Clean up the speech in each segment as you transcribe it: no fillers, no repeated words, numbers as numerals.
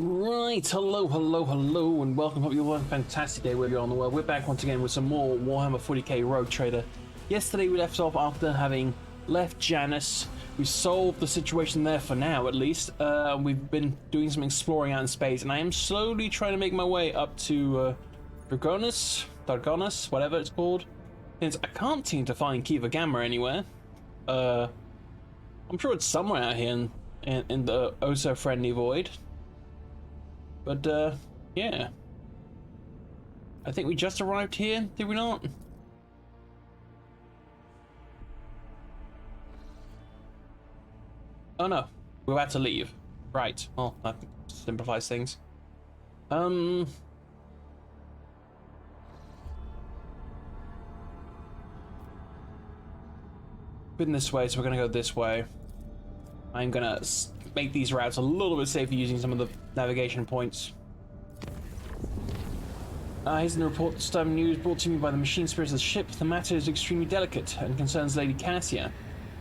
Right, hello, and welcome. Hope you have a fantastic day wherever you are in the world. We're back once again with some more Warhammer 40k Rogue Trader. Yesterday we left off after having left Janus. We solved the situation there for now, at least. We've been doing some exploring out in space, and I am slowly trying to make my way up to Dargonus, whatever it's called. Since I can't seem to find Kiva Gamma anywhere. I'm sure it's somewhere out here in the oh-so-friendly void. But, yeah. I think we just arrived here, did we not? Oh no, we're about to leave. Right, well, that simplifies things. Been this way, so we're gonna go this way. I'm gonna make these routes a little bit safer using some of the navigation points. Here's the report. Disturbing news brought to me by the machine spirits of the ship. The matter is extremely delicate and concerns Lady Cassia.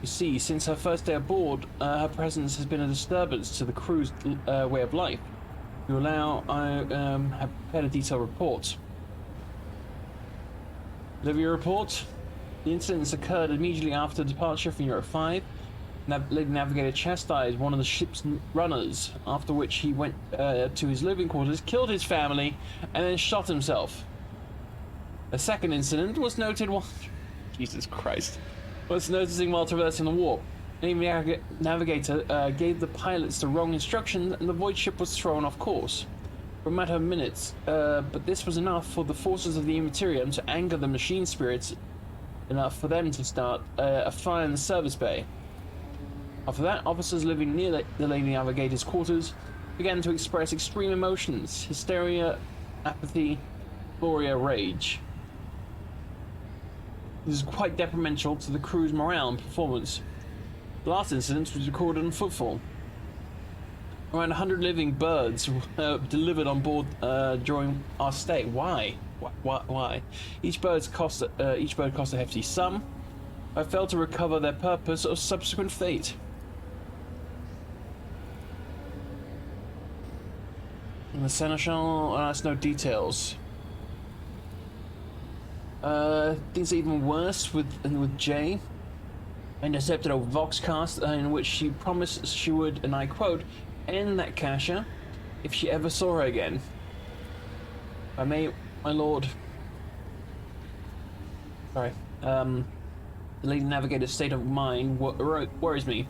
You see, since her first day aboard, her presence has been a disturbance to the crew's way of life. If you allow, I have prepared a detailed report. Deliver your report. The incidents occurred immediately after departure from Europe 5. Lady Navigator chastised one of the ship's runners, after which he went to his living quarters, killed his family, and then shot himself. A second incident was noted while... Jesus Christ. Was noticing while traversing the warp. Lady Navigator gave the pilots the wrong instructions, and the void ship was thrown off course. For a matter of minutes, but this was enough for the forces of the Immaterium to anger the machine spirits, enough for them to start a fire in the service bay. After that, officers living near the Lady Navigator's quarters began to express extreme emotions: hysteria, apathy, gloria, rage. This is quite detrimental to the crew's morale and performance. The last incident was recorded on Footfall. Around 100 living birds were delivered on board during our stay. Why? Why? Each bird cost a hefty sum. I failed to recover their purpose or subsequent fate. And the Seneschal has no details. Things are even worse with Jay. I intercepted a Voxcast in which she promised she would, and I quote, end that Kasha if she ever saw her again. I may, my lord. Sorry. The Lady Navigator's state of mind worries me.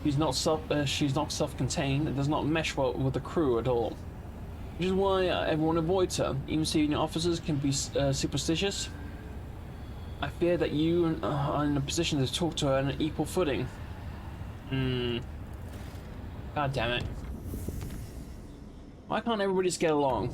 She's not self-contained and does not mesh well with the crew at all. Which is why everyone avoids her. Even senior officers can be superstitious. I fear that you are in a position to talk to her on an equal footing. God damn it. Why can't everybody just get along?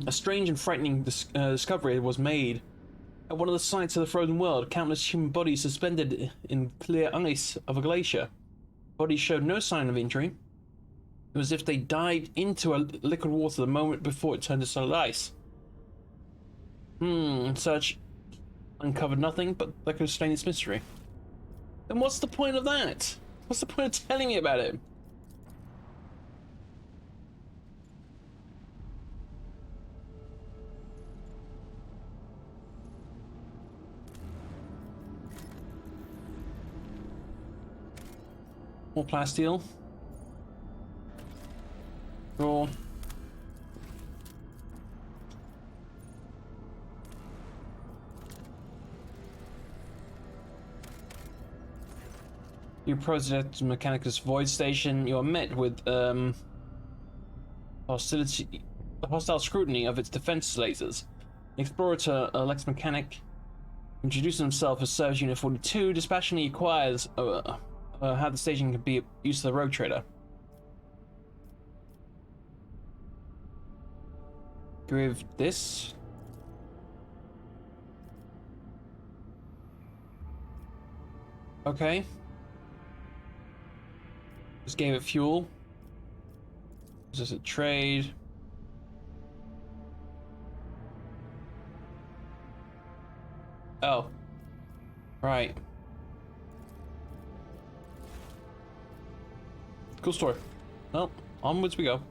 A strange and frightening discovery was made. At one of the sites of the frozen world, countless human bodies suspended in clear ice of a glacier. Bodies showed no sign of injury. It was as if they dived into a liquid water the moment before it turned to solid ice. Search uncovered nothing, but that could explain its mystery. Then what's the point of that? What's the point of telling me about it? More plasteel. Draw. You approach the Mechanicus Void Station. You are met with hostile scrutiny of its defense lasers. The explorer, Lex Mechanic, introducing himself as Service Unit 42, dispassionately inquires how the station can be used to the Rogue Trader. Give this. Okay. Just gave it fuel. Is this a trade? Oh. Right. Cool story. Well, onwards we go.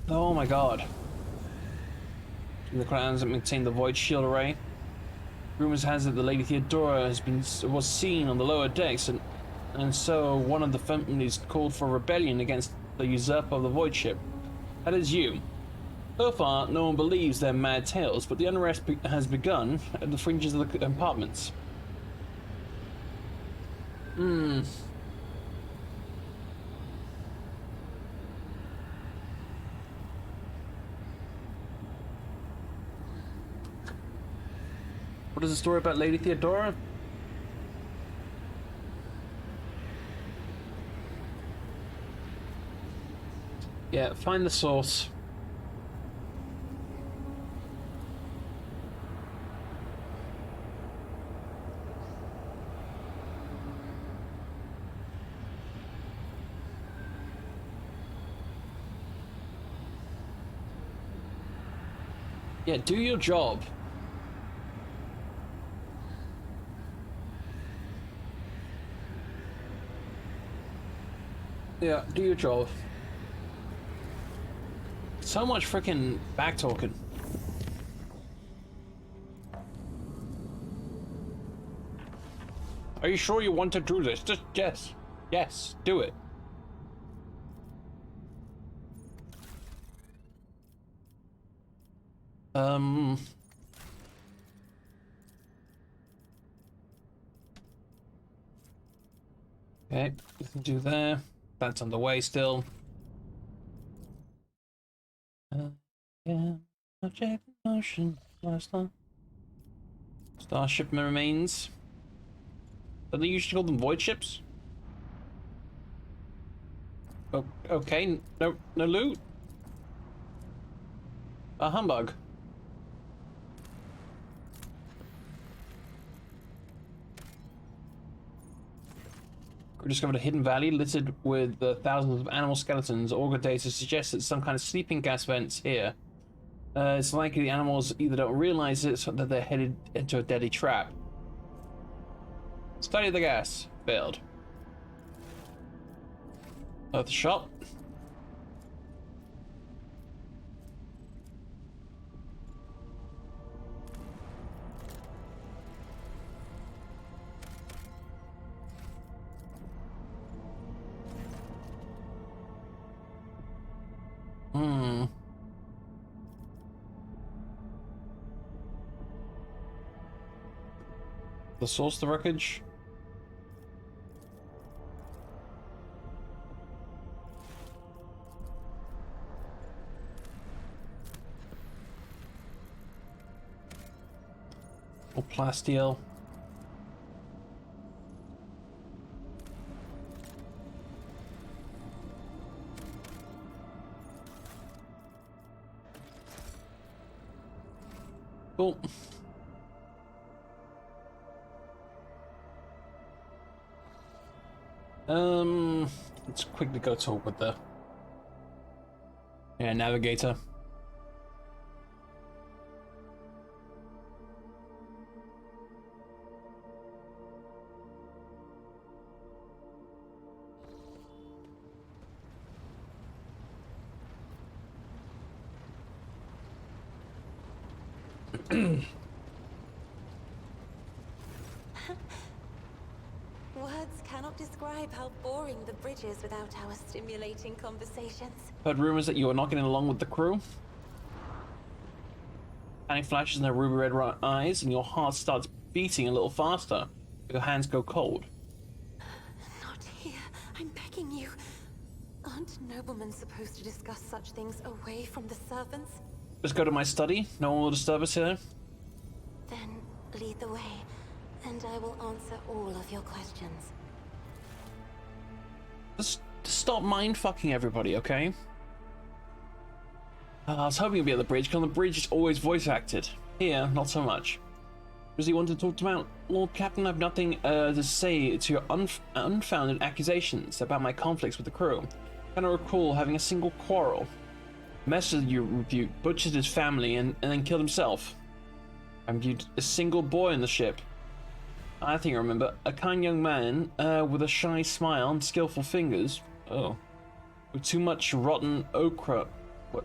Oh my god. The clans that maintain the void shield array. Rumors has it the Lady Theodora was seen on the lower decks, and so one of the families called for rebellion against the usurper of the void ship. That is you. So far, no one believes their mad tales, but the unrest has begun at the fringes of the compartments. What is the story about Lady Theodora? Yeah, find the source. Yeah, do your job. Yeah, do your job. So much freaking back talking. Are you sure you want to do this? Just yes. Yes, do it. Okay, we can do there. That's underway still. Yeah, object in motion. Last time. Starship remains. Don't they usually call them void ships? Oh, okay, no loot. A humbug. We discovered a hidden valley littered with thousands of animal skeletons. Auger data suggests that some kind of sleeping gas vents here. It's likely the animals either don't realize it or that they're headed into a deadly trap. Study the gas. Failed. Earth shot. The source of the wreckage. Or plasteel. Cool. Let's quickly go talk with the navigator. Words cannot describe how boring the bridge is without our stimulating conversations. Heard rumors that you are not getting along with the crew. Panic flashes in their ruby red eyes, and your heart starts beating a little faster. Your hands go cold. Not here. I'm begging you. Aren't noblemen supposed to discuss such things away from the servants? Just go to my study. No one will disturb us here. Then lead the way, and I will answer all of your questions. stop mind fucking everybody, okay? I was hoping you'd be at the bridge, because on the bridge it's always voice acted. Here, not so much. Does he want to talk to Mount Lord Captain? I have nothing to say to your unfounded accusations about my conflicts with the crew. I cannot recall having a single quarrel. The messenger you rebuked butchered his family and then killed himself. I viewed a single boy in the ship. I think I remember a kind young man with a shy smile and skillful fingers. Oh, with too much rotten okra.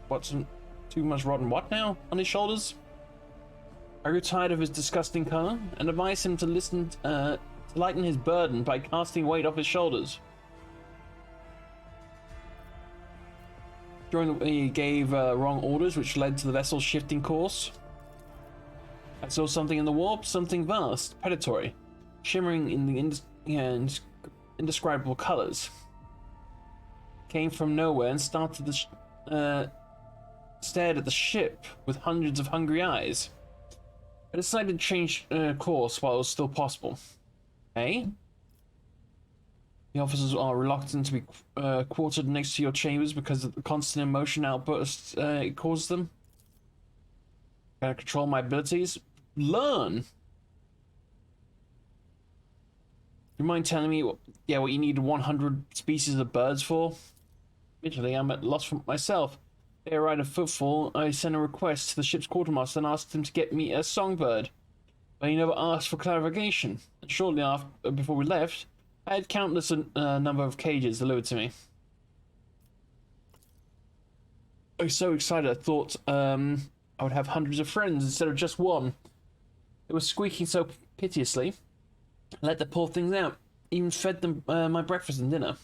What's too much rotten what now on his shoulders? I grew tired of his disgusting color and advised him to listen to lighten his burden by casting weight off his shoulders. He gave wrong orders, which led to the vessel's shifting course. I saw something in the warp, something vast, predatory, shimmering in the indescribable colors. Came from nowhere and started stared at the ship with hundreds of hungry eyes. I decided to change course while it was still possible. Eh? The officers are reluctant to be quartered next to your chambers because of the constant emotion outbursts it causes them. Can I control my abilities? Learn! Do you mind telling me what you need 100 species of birds for? Admittedly, I'm at loss for myself. They arrived at footfall. I sent a request to the ship's quartermaster and asked him to get me a songbird. But he never asked for clarification. And shortly after, before we left, I had countless number of cages delivered to me. I was so excited I thought I would have hundreds of friends instead of just one. They were squeaking so piteously. I let the poor things out. Even fed them my breakfast and dinner.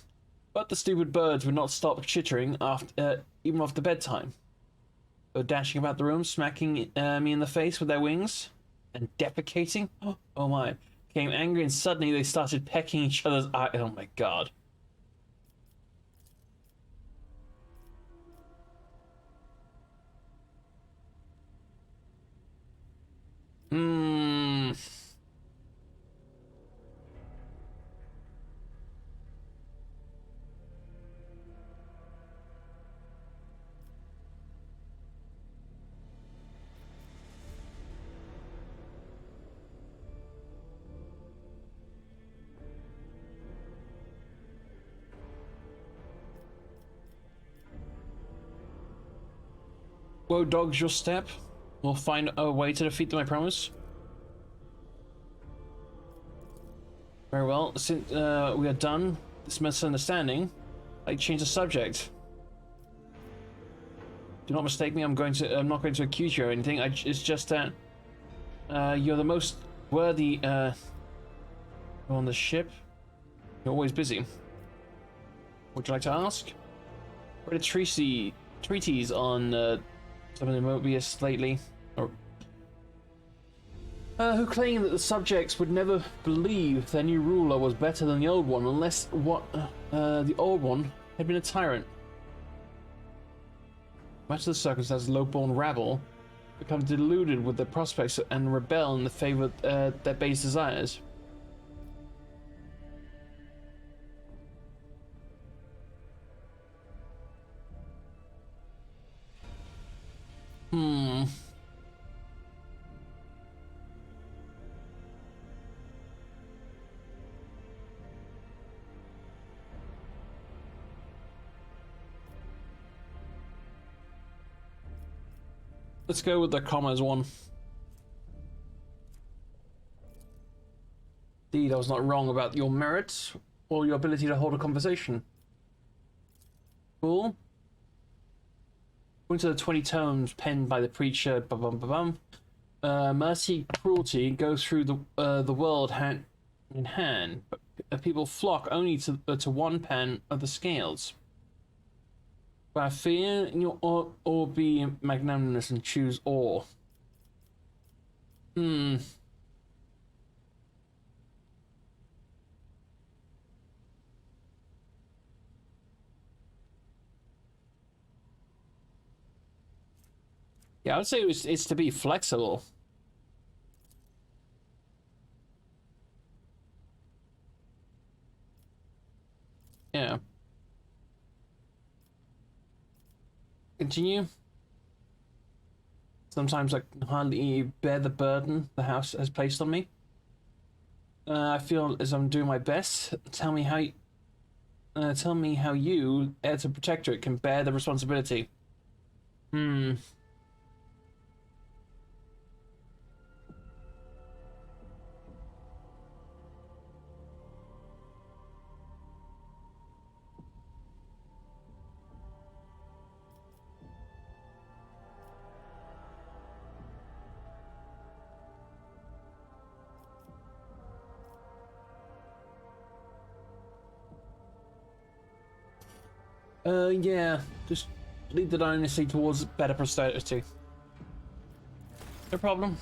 But the stupid birds would not stop chittering even after bedtime. They were dashing about the room, smacking me in the face with their wings, and defecating. Oh my. Became angry and suddenly they started pecking each other's eyes. Oh my god. Woe dogs your step. We'll find a way to defeat them, I promise. Very well. Since we are done this misunderstanding, I change the subject. Do not mistake me. I'm not going to accuse you or anything. It's just that you're the most worthy on the ship. You're always busy. Would you like to ask? Read a treatise on some of the Mobius lately, who claimed that the subjects would never believe their new ruler was better than the old one unless the old one had been a tyrant. Much of the circumstances, low-born rabble become deluded with their prospects and rebel in the favor of their base desires. Let's go with the commas one. Indeed, I was not wrong about your merits or your ability to hold a conversation. Cool. According to the 20 tomes penned by the preacher, mercy, cruelty go through the world hand in hand, but people flock only to one pan of the scales. By fear, or be magnanimous and choose awe. Yeah, I would say it's to be flexible. Yeah. continue. Sometimes I can hardly bear the burden the house has placed on me. I feel as I'm doing my best. Tell me how you, heir to Protectorate, can bear the responsibility. Yeah, just lead the dynasty towards better posterity. No problem.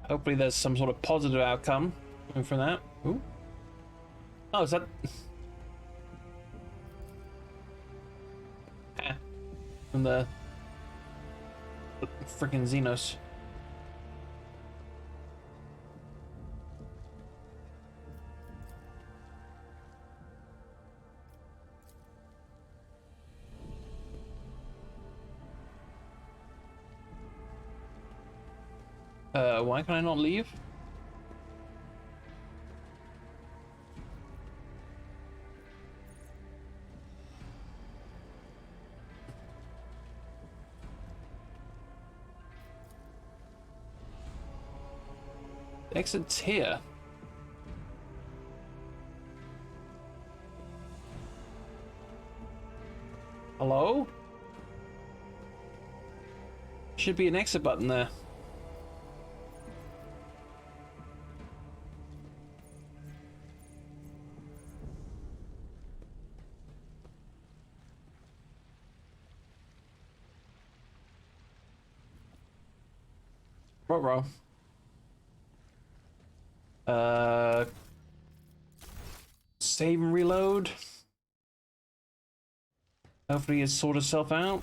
Hopefully there's some sort of positive outcome coming from that. Ooh. Oh, is that... from the freaking Xenos. Why can I not leave? The exit's here. Hello? Should be an exit button there. Ruh-roh. Save and reload. Hopefully it's sorted itself out.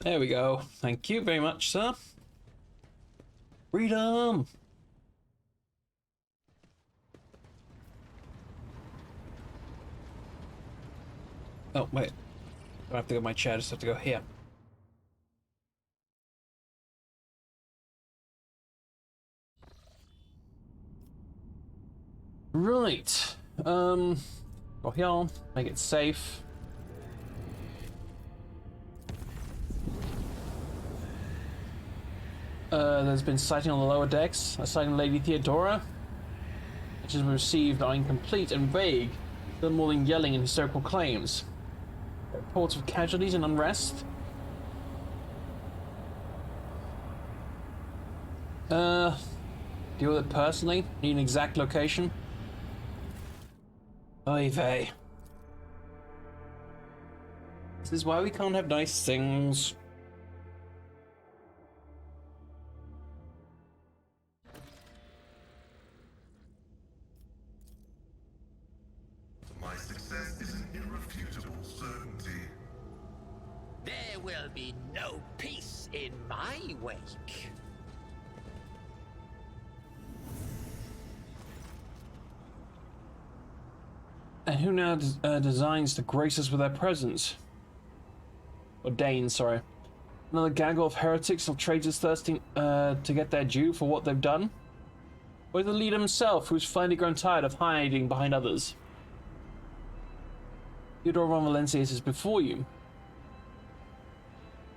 There we go. Thank you very much, sir. Freedom! Oh, wait. I don't have to go to my chair, I just have to go here. Right. Go here, make it safe. There's been sighting on the lower decks. A sighting of Lady Theodora, which has been received are incomplete and vague, little more than yelling and hysterical claims. Reports of casualties and unrest. Deal with it personally. Need an exact location. Oy vey. This is why we can't have nice things. My success is an irrefutable certainty. There will be no peace in my wake. And who now designs to grace us with their presence? Or deigns, sorry. Another gaggle of heretics or traitors thirsting to get their due for what they've done? Or the leader himself, who's finally grown tired of hiding behind others? Theodora von Valenciennes is before you.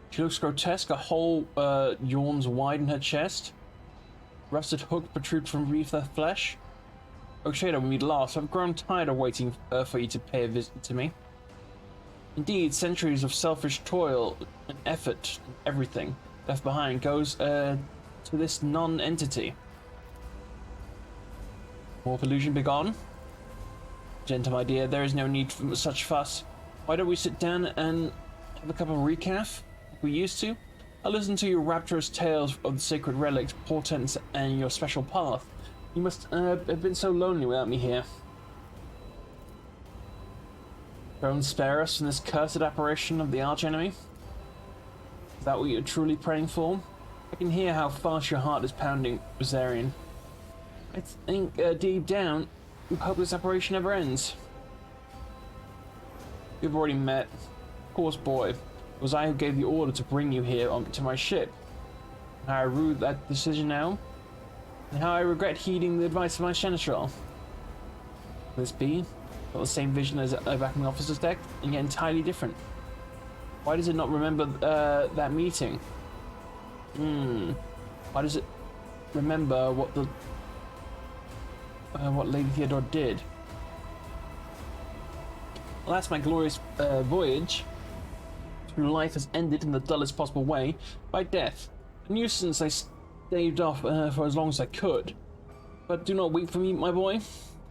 She looks grotesque, a hole yawns wide in her chest. Rusted hook protrude from beneath her flesh. Oh, Shadow, when we last, I've grown tired of waiting for you to pay a visit to me. Indeed, centuries of selfish toil and effort and everything left behind goes to this non-entity. More collusion begone? Gentle, my dear, there is no need for such fuss. Why don't we sit down and have a cup of recaf, like we used to? I'll listen to your rapturous tales of the sacred relics, portents, and your special path. You must have been so lonely without me here. Don't spare us from this cursed apparition of the archenemy? Is that what you're truly praying for? I can hear how fast your heart is pounding, Rosarian. I think deep down, you hope this apparition never ends. We've already met. Of course, boy. It was I who gave the order to bring you here to my ship. And how I rue that decision now. And how I regret heeding the advice of my seneschal. Could this be? Got the same vision as back in the officer's deck, and yet entirely different. Why does it not remember that meeting? Why does it remember what the what Lady Theodore did? Alas, my glorious voyage through life has ended in the dullest possible way by death. A nuisance I staved off for as long as I could. But do not weep for me, my boy.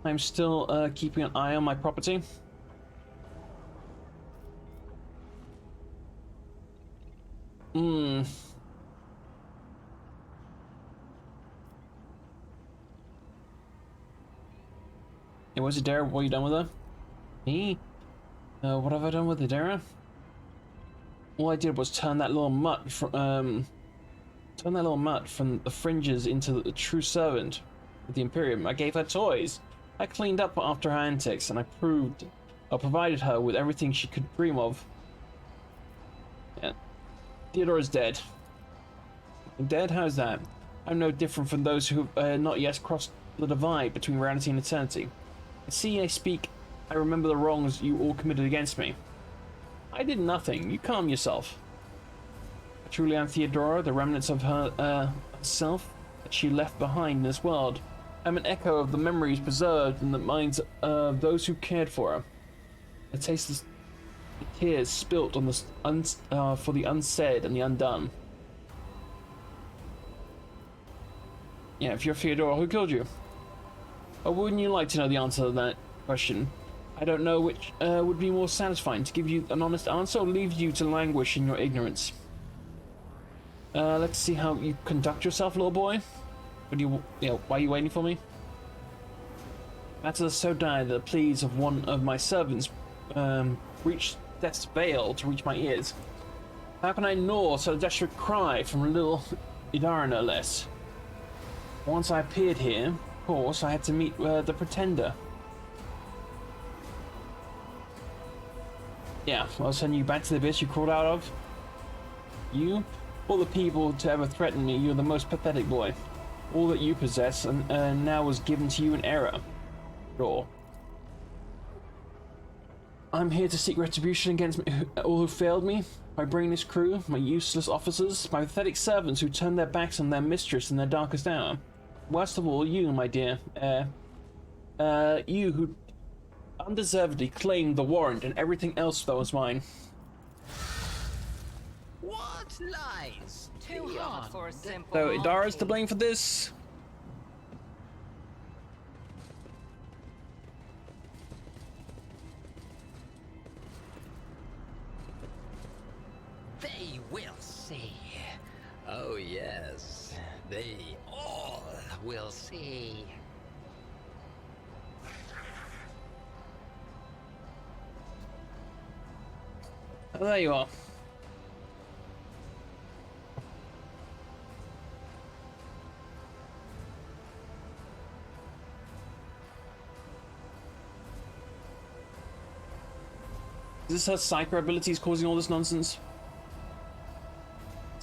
I'm still keeping an eye on my property. Hey, what's it, Dara? What are you done with her? Me? What have I done with it, Dara? All I did was turn that little mutt from the fringes into the true servant of the Imperium. I gave her toys. I cleaned up after her antics, and I provided her with everything she could dream of. Yeah. Theodore is dead. Dead? How's that? I'm no different from those who have not yet crossed the divide between reality and eternity. I see, I speak, I remember the wrongs you all committed against me. I did nothing. You calm yourself. Truly, I'm Theodora, the remnants of her herself that she left behind in this world. I'm an echo of the memories preserved in the minds of those who cared for her. I taste the tears spilt on the for the unsaid and the undone. Yeah, if you're Theodora, who killed you? Or wouldn't you like to know the answer to that question? I don't know which would be more satisfying, to give you an honest answer or leave you to languish in your ignorance. Let's see how you conduct yourself, little boy. Why are you waiting for me? Matters are so dire that the pleas of one of my servants reached death's veil to reach my ears. How can I ignore such a desperate cry from little Idara, no less? Once I appeared here, of course, I had to meet the Pretender. Yeah, I'll send you back to the abyss you crawled out of. You, all the people to ever threaten me, you're the most pathetic boy. All that you possess and now was given to you in error. Sure. I'm here to seek retribution against all who failed me, my brainless crew, my useless officers, my pathetic servants who turned their backs on their mistress in their darkest hour. Worst of all, you, my dear, you who undeservedly claimed the warrant and everything else that was mine. What lies? Too hard for a simple So Idara's monkey. to blame for this? They will see. Oh yes, they all will see. Oh, there you are. Is this her psycho abilities causing all this nonsense?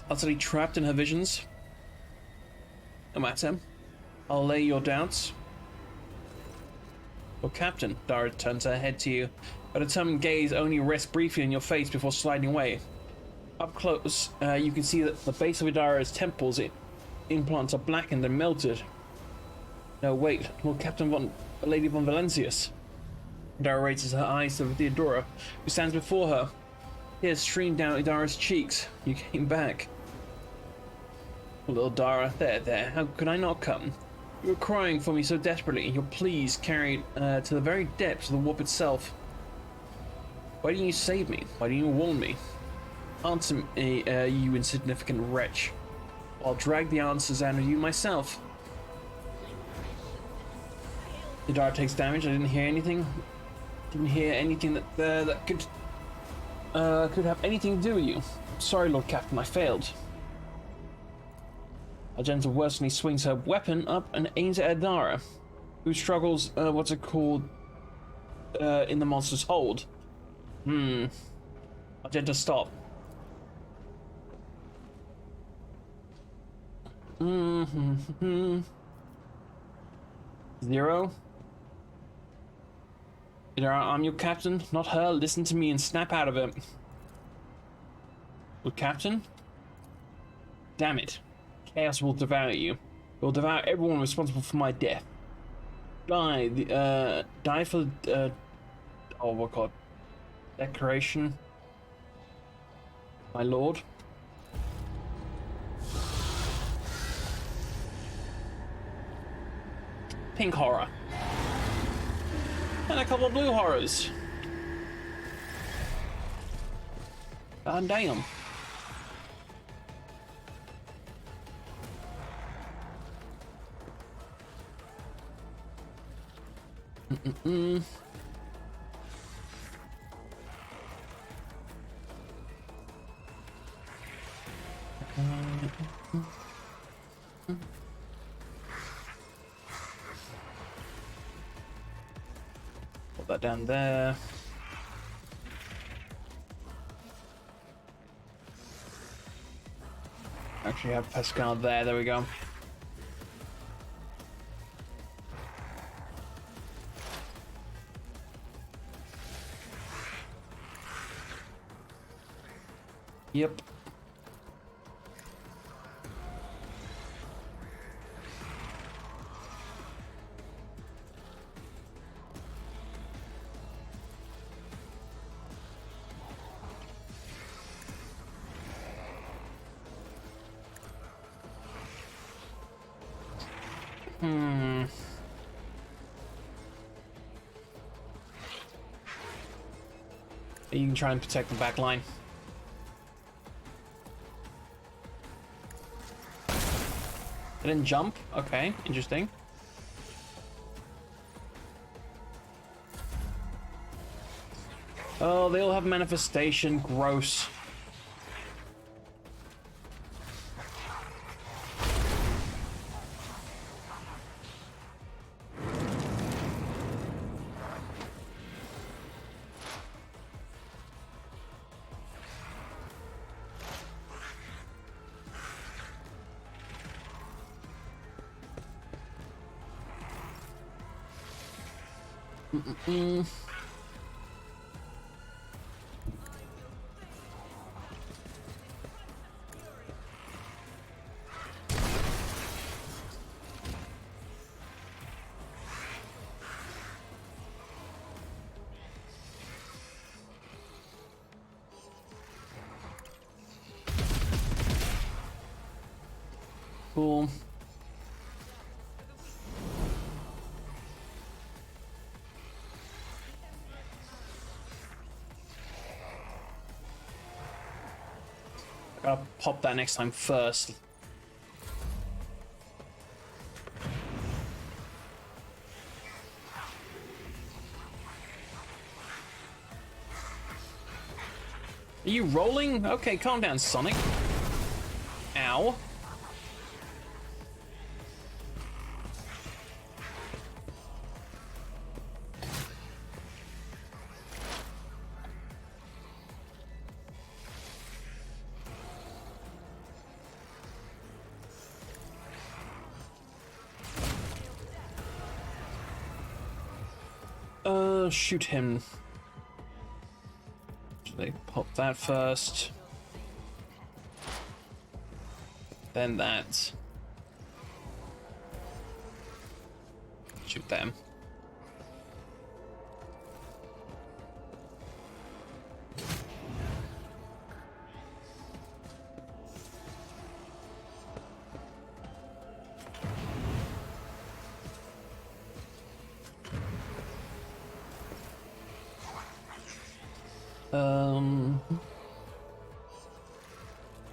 Utterly trapped in her visions? No matter. I'll lay your doubts. Your captain, Dara turns her head to you. Her determined gaze only rests briefly in your face before sliding away. Up close, you can see that the base of Idara's temples implants are blackened and melted. No, wait, Lord Captain Lady von Valencius. Idara raises her eyes to Theodora, who stands before her. Tears stream down Idara's cheeks. You came back. Little Dara, there, how could I not come? You were crying for me so desperately, your pleas carried to the very depths of the warp itself. Why didn't you save me? Why didn't you warn me? Answer me, you insignificant wretch. I'll drag the answers out of you myself. Idara takes damage, I didn't hear anything. Didn't hear anything that could have anything to do with you. Sorry, Lord Captain, I failed. Argenta worseningly swings her weapon up and aims at Adara, who struggles, what's it called, in the monster's hold. Argenta, stop. Zero? I'm your captain, not her. Listen to me and snap out of it. Well, Captain? Damn it. Chaos will devour you. It will devour everyone responsible for my death. Die for, oh, what god? Declaration. My lord. Pink horror. And a couple of blue horrors. God damn. Put that down there. Actually have Pascal there, there we go. Yep. You can try and protect the back line. It didn't jump? Okay, interesting. Oh, they all have manifestation. Gross. Cool. Gotta pop that next time first. Are you rolling? Okay, calm down, Sonic. Ow. Shoot him. Should they pop that first? Then that. Shoot them.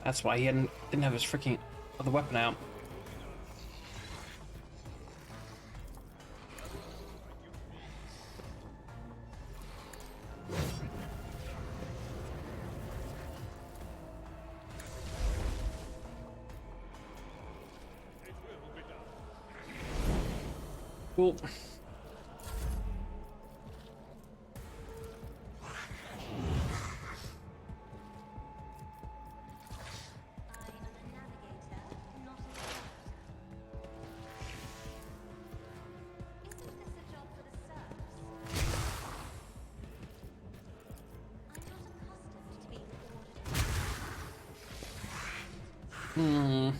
That's why he didn't have his freaking other weapon out. Cool. Hmm.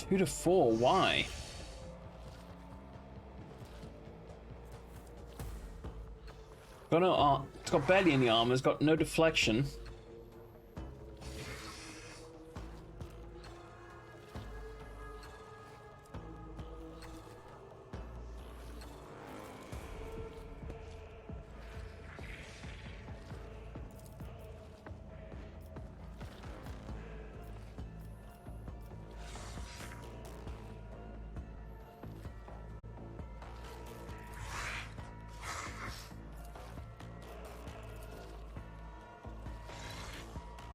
Two to four. Why? Got no. It's got barely any armor. It's got no deflection.